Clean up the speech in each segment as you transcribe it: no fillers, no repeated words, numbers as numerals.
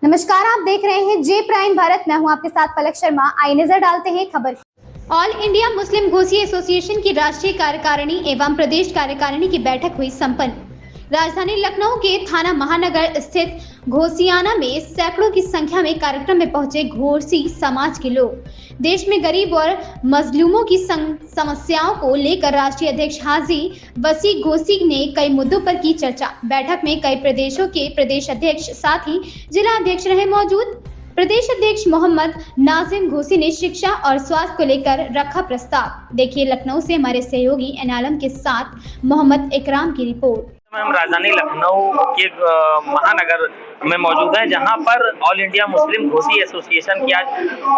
नमस्कार, आप देख रहे हैं जे प्राइम भारत। मैं हूं आपके साथ पलक शर्मा। आइए नजर डालते हैं खबर। All India Muslim Ghosi association की राष्ट्रीय कार्यकारिणी एवं प्रदेश कार्यकारिणी की बैठक हुई संपन्न। राजधानी लखनऊ के थाना महानगर स्थित घोसियाना में सैकड़ों की संख्या में कार्यक्रम में पहुंचे घोसी समाज के लोग देश में गरीब और मजलूमों की समस्याओं को लेकर राष्ट्रीय अध्यक्ष हाजी वसी घोसी ने कई मुद्दों पर की चर्चा। बैठक में कई प्रदेशों के प्रदेश अध्यक्ष साथ ही जिला अध्यक्ष रहे मौजूद। प्रदेश अध्यक्ष मोहम्मद नाजिम घोसी ने शिक्षा और स्वास्थ्य को लेकर रखा प्रस्ताव। देखिए लखनऊ से हमारे सहयोगी एनालम के साथ मोहम्मद इकराम की रिपोर्ट। हम राजधानी लखनऊ के महानगर में मौजूद हैं, जहां पर all India Muslim Ghosi association की आज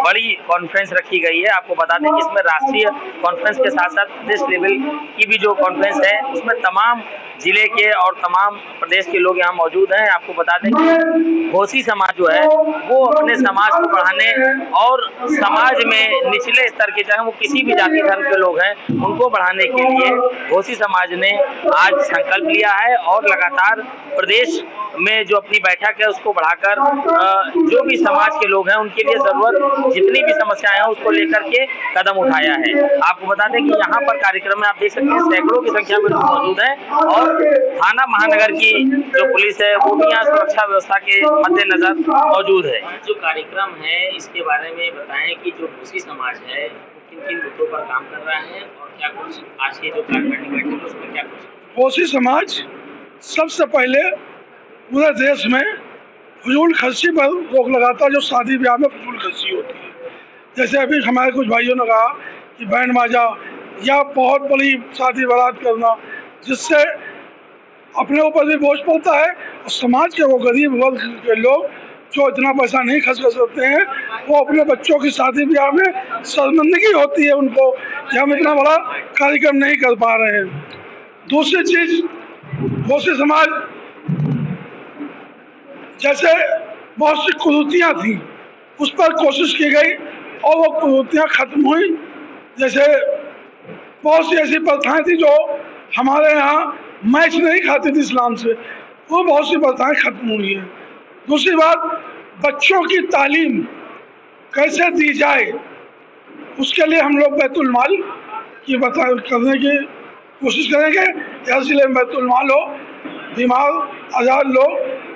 बड़ी कॉन्फ्रेंस रखी गई है। आपको बता दें कि इसमें राष्ट्रीय कॉन्फ्रेंस के साथ साथ प्रदेश लेवल की भी जो कॉन्फ्रेंस है उसमें तमाम जिले के और तमाम प्रदेश के लोग यहाँ मौजूद हैं। आपको बता दें कि घोसी समाज जो है वो अपने समाज को बढ़ाने और समाज में निचले स्तर के, चाहे वो किसी भी जाति धर्म के लोग हैं, उनको बढ़ाने के लिए घोसी समाज ने आज संकल्प लिया है और लगातार प्रदेश में जो अपनी बैठक है उसको बढ़ाकर जो भी समाज के लोग हैं उनके लिए जरूरत जितनी भी समस्याएं हैं उसको लेकर के कदम उठाया है। आपको बता दें कि यहाँ पर कार्यक्रम में आप देख सकते हैं सैकड़ों की संख्या में लोग मौजूद हैं और थाना महानगर की जो पुलिस है वो भी यहाँ सुरक्षा व्यवस्था के मद्देनजर मौजूद है। जो कार्यक्रम है इसके बारे में बताएं कि जो घोसी समाज है किन किन मुद्दों पर काम कर रहा है और क्या कुछ आज की जो कार्यकारिणी बैठक है उसमें क्या कुछ। घोसी समाज सबसे पहले पूरे देश में फजूल खर्ची पर रोक लगाता है। जो शादी ब्याह में फजूल खर्ची होती है, जैसे अभी हमारे कुछ भाइयों ने कहा कि बैंड बाजा या बहुत बड़ी शादी बारात करना, जिससे अपने ऊपर भी बोझ पड़ता है और समाज के वो गरीब वर्ग के लोग जो इतना पैसा नहीं खर्च कर सकते हैं वो अपने बच्चों की शादी ब्याह में शर्मिंदगी होती है उनको कि हम इतना बड़ा कार्यक्रम नहीं कर पा रहे हैं। दूसरी चीज़, घोसी समाज जैसे बहुत सी कुरीतियाँ थी उस पर कोशिश की गई और वो कुरीतियाँ खत्म हुई। जैसे बहुत सी ऐसी प्रथाएं थी जो हमारे यहाँ मैच नहीं खाती थी इस्लाम से, वो बहुत सी प्रथाएं खत्म हुई हैं। दूसरी बात, बच्चों की तालीम कैसे दी जाए उसके लिए हम लोग बैतुल माल की करने की कोशिश करेंगे। हर जिले में बैतुल माल हो, बीमार आज़ाद लोग,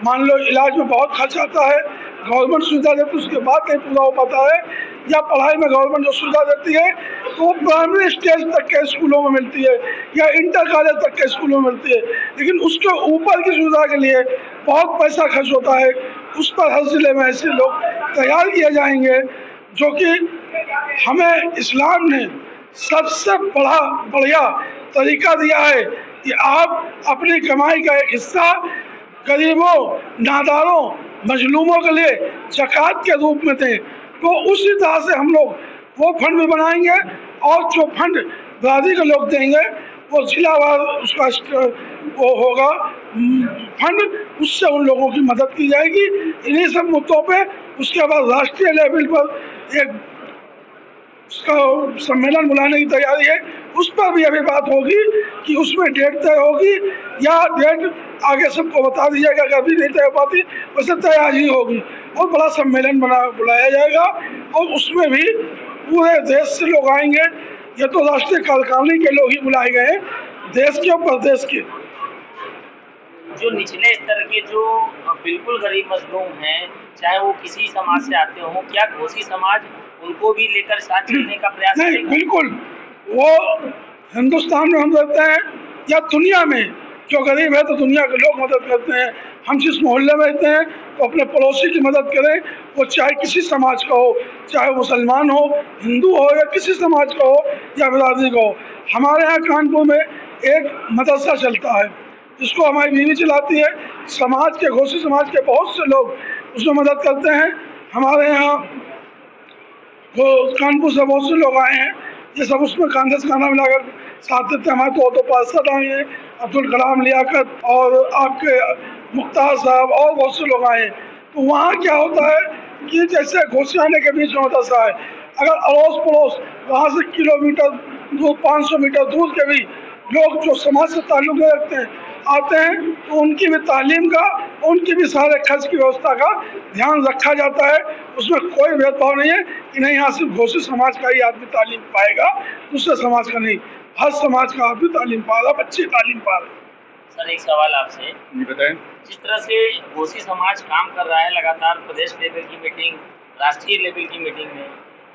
मान लो इलाज में बहुत खर्च आता है, गवर्नमेंट सुविधा देती है उसके बाद नहीं पूरा हो पाता है, या पढ़ाई में गवर्नमेंट जो सुविधा देती है तो वो प्राइमरी स्टेज तक के स्कूलों में मिलती है या इंटर कॉलेज तक के स्कूलों में मिलती है, लेकिन उसके ऊपर की सुविधा के लिए बहुत पैसा खर्च होता है। उस पर हर जिले में ऐसे लोग तैयार किए जाएंगे जो कि हमें इस्लाम ने सबसे बढ़िया तरीका दिया है कि आप अपनी कमाई का एक हिस्सा गरीबों, नादारों, मजलूमों के लिए ज़कात के रूप में दें। तो उसी तरह से हम लोग वो फंड भी बनाएंगे और जो फंड बरादरी के लोग देंगे वो जिलावार उसका वो होगा फंड, उससे उन लोगों की मदद की जाएगी। इन्हीं सब मुद्दों पे उसके बाद राष्ट्रीय लेवल पर एक उसका सम्मेलन बुलाने की तैयारी है। उस पर भी अभी बात होगी कि उसमें डेट तय होगी या डेट आगे सबको बता दी जाएगा। अगर भी नहीं तय हो पाती वैसे तैयार ही होगी और बड़ा सम्मेलन बुलाया जाएगा और उसमें भी पूरे देश से लोग आएंगे। ये तो राष्ट्रीय कार्यकारिणी के लोग ही बुलाए गए हैं, देश के और प्रदेश के। जो निचले स्तर के जो बिल्कुल गरीब मजलूम हैं, चाहे वो किसी समाज से आते हों, क्या घोसी समाज उनको भी लेकर साथ चलने का प्रयास करेगा? नहीं, बिल्कुल। वो हिंदुस्तान में हम रहते हैं या दुनिया में जो गरीब है तो दुनिया के लोग मदद करते हैं। हम जिस मोहल्ले में रहते हैं तो अपने पड़ोसी की मदद करें, वो चाहे किसी समाज का हो, चाहे मुसलमान हो, हिंदू हो या किसी समाज का हो या बिरादरी का हो। हमारे यहाँ कानपुर में एक मदरसा चलता है जिसको हमारी बीवी चलाती है। समाज के, घोसी समाज के बहुत से लोग उसमें मदद करते हैं। हमारे यहाँ कानपुर से बहुत से लोग आए हैं, ये सब उसमें कांग्रेस खाना मिलाकर साथ देते हैं। हमारे तो पार्षद आए हैं, अब्दुल कलाम, लियाकत और आपके मुख्तार साहब और बहुत से लोग आए हैं। तो वहाँ क्या होता है कि जैसे घोसियाने के बीच में मदरसा है, अगर अड़ोस पड़ोस वहाँ से किलोमीटर दूर, 500 मीटर दूर के भी लोग जो समाज से ताल्लुक़ रखते हैं आते हैं तो उनकी भी तालीम का, उनकी भी सारे खर्च की व्यवस्था का ध्यान रखा जाता है। उसमें कोई भेदभाव नहीं है कि नहीं यहाँ सिर्फ घोषित समाज का ही आदमी तालीम पाएगा, दूसरे समाज का नहीं। हर समाज का आदमी तालीम पा रहा, बच्चे तालीम पा रहे। सर एक सवाल आपसे बताएं। जिस तरह से घोषी समाज काम कर रहा है लगातार प्रदेश लेवल की मीटिंग, राष्ट्रीय लेवल की मीटिंग में,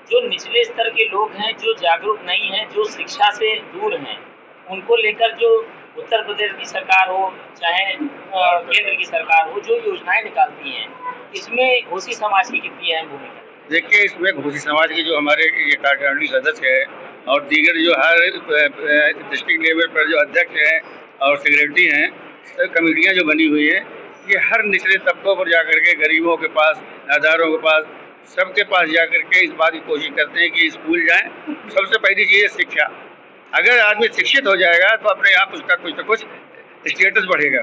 जो निचले स्तर के लोग हैं, जो जागरूक नहीं हैं, जो शिक्षा से दूर हैं, उनको लेकर जो उत्तर प्रदेश की सरकार हो चाहे केंद्र की सरकार हो, जो योजनाएं निकालती हैं, इसमें घोषी समाज की कितनी अहम भूमिका? देखिए, इसमें घोषी समाज के जो हमारे ये कार्यकारिणी सदस्य है और दीगर जो हर डिस्ट्रिक्ट लेवल पर जो अध्यक्ष हैं और सेक्रेटरी हैं, कमेटियाँ जो बनी हुई है, ये हर निचले तबकों पर जाकर के गरीबों के पास, नादारों के पास, सबके पास जाकर के इस बात की कोशिश करते हैं कि स्कूल जाएं। सबसे पहली चीज़ है शिक्षा। अगर आदमी शिक्षित हो जाएगा तो अपने आप उसका कुछ न कुछ स्टेटस बढ़ेगा।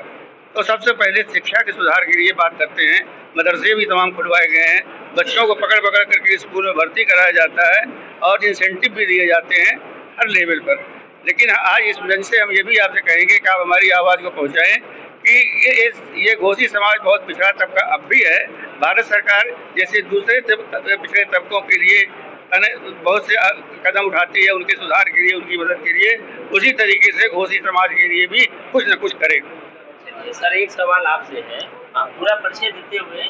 तो सबसे पहले शिक्षा के सुधार के लिए बात करते हैं। मदरसे भी तमाम खुलवाए गए हैं, बच्चों को पकड़ पकड़ करके स्कूल में भर्ती कराया जाता है और इंसेंटिव भी दिए जाते हैं हर लेवल पर। लेकिन आज इस मंच से हम ये भी आपसे कहेंगे कि आप हमारी आवाज़ को पहुँचाएँ कि ये घोषी समाज बहुत पिछड़ा तबका अब भी है। भारत सरकार जैसे दूसरे पिछड़े तबकों के लिए बहुत से कदम उठाती है, उनके सुधार के लिए, उनकी मदद के लिए, उसी तरीके से घोषी समाज के लिए भी कुछ न कुछ करे। सर एक सवाल आपसे है, पूरा परिचय देते हुए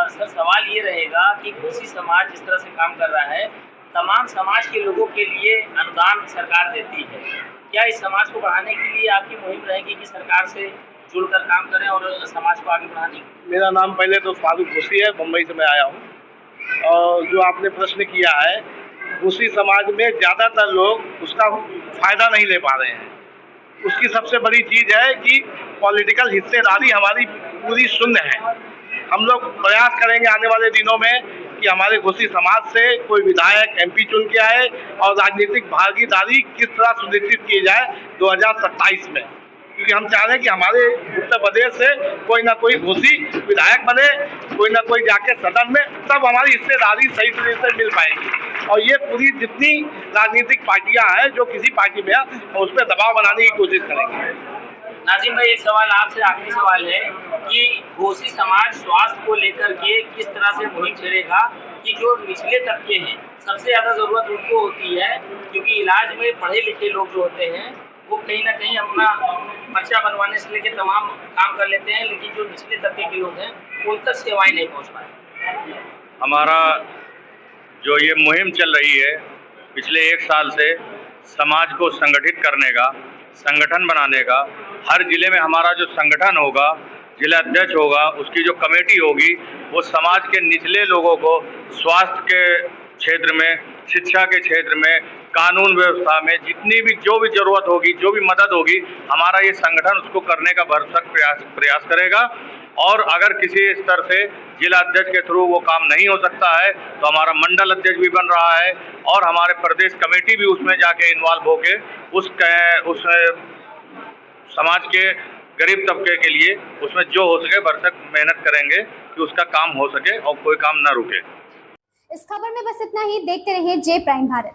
सर सवाल ये रहेगा कि घोषी समाज जिस तरह से काम कर रहा है, तमाम समाज के लोगों के लिए अनुदान सरकार देती है। क्या इस समाज को बढ़ाने के लिए आपकी मुहिम रहेगी कि सरकार से जुड़कर काम करें और समाज को आगे बढ़ाने की? मेरा नाम पहले तो फारूक घोषी है, मुंबई से मैं आया हूँ। और जो आपने प्रश्न किया है, घोषी समाज में ज़्यादातर लोग उसका फ़ायदा नहीं ले पा रहे हैं। उसकी सबसे बड़ी चीज़ है कि पॉलिटिकल हिस्सेदारी हमारी पूरी शून्य है। हम लोग प्रयास करेंगे आने वाले दिनों में कि हमारे घोषी समाज से कोई विधायक MP चुन के आए और राजनीतिक भागीदारी किस तरह सुनिश्चित की जाए 2027 में, क्योंकि हम चाह रहे हैं कि हमारे उत्तर प्रदेश से कोई ना कोई घोषी विधायक बने, कोई ना कोई जाके सदन में, तब हमारी हिस्सेदारी सही तरीके से मिल पाएगी। और ये पूरी जितनी राजनीतिक पार्टियां हैं जो किसी पार्टी में हैं, हम उस पर दबाव बनाने की कोशिश करेंगे। नाजिम भाई एक सवाल आपसे, आखिरी सवाल है कि घोषी समाज स्वास्थ्य को लेकर के किस तरह से मुहिम छेड़ेगा कि जो निचले तबके हैं, सबसे ज़्यादा ज़रूरत उनको होती है, क्योंकि इलाज में पढ़े लिखे लोग जो होते हैं वो कहीं ना कहीं अपना पर्चा बनवाने से लेकर तमाम काम कर लेते हैं, लेकिन जो निचले तबके के लोग हैं उन तक सेवाएं नहीं पहुंच पाए। हमारा जो ये मुहिम चल रही है पिछले 1 साल से, समाज को संगठित करने का, संगठन बनाने का, हर जिले में हमारा जो संगठन होगा, जिला अध्यक्ष होगा, उसकी जो कमेटी होगी, वो समाज के निचले लोगों को स्वास्थ्य के क्षेत्र में, शिक्षा के क्षेत्र में, कानून व्यवस्था में जितनी भी जो भी ज़रूरत होगी, जो भी मदद होगी, हमारा ये संगठन उसको करने का भरसक प्रयास करेगा। और अगर किसी स्तर से जिला अध्यक्ष के थ्रू वो काम नहीं हो सकता है तो हमारा मंडल अध्यक्ष भी बन रहा है और हमारे प्रदेश कमेटी भी उसमें जाके इन्वॉल्व होके उस समाज के गरीब तबके के लिए उसमें जो हो सके भरसक मेहनत करेंगे कि उसका काम हो सके और कोई काम ना रुके। इस खबर में बस इतना ही। देखते रहिए J प्राइम भारत।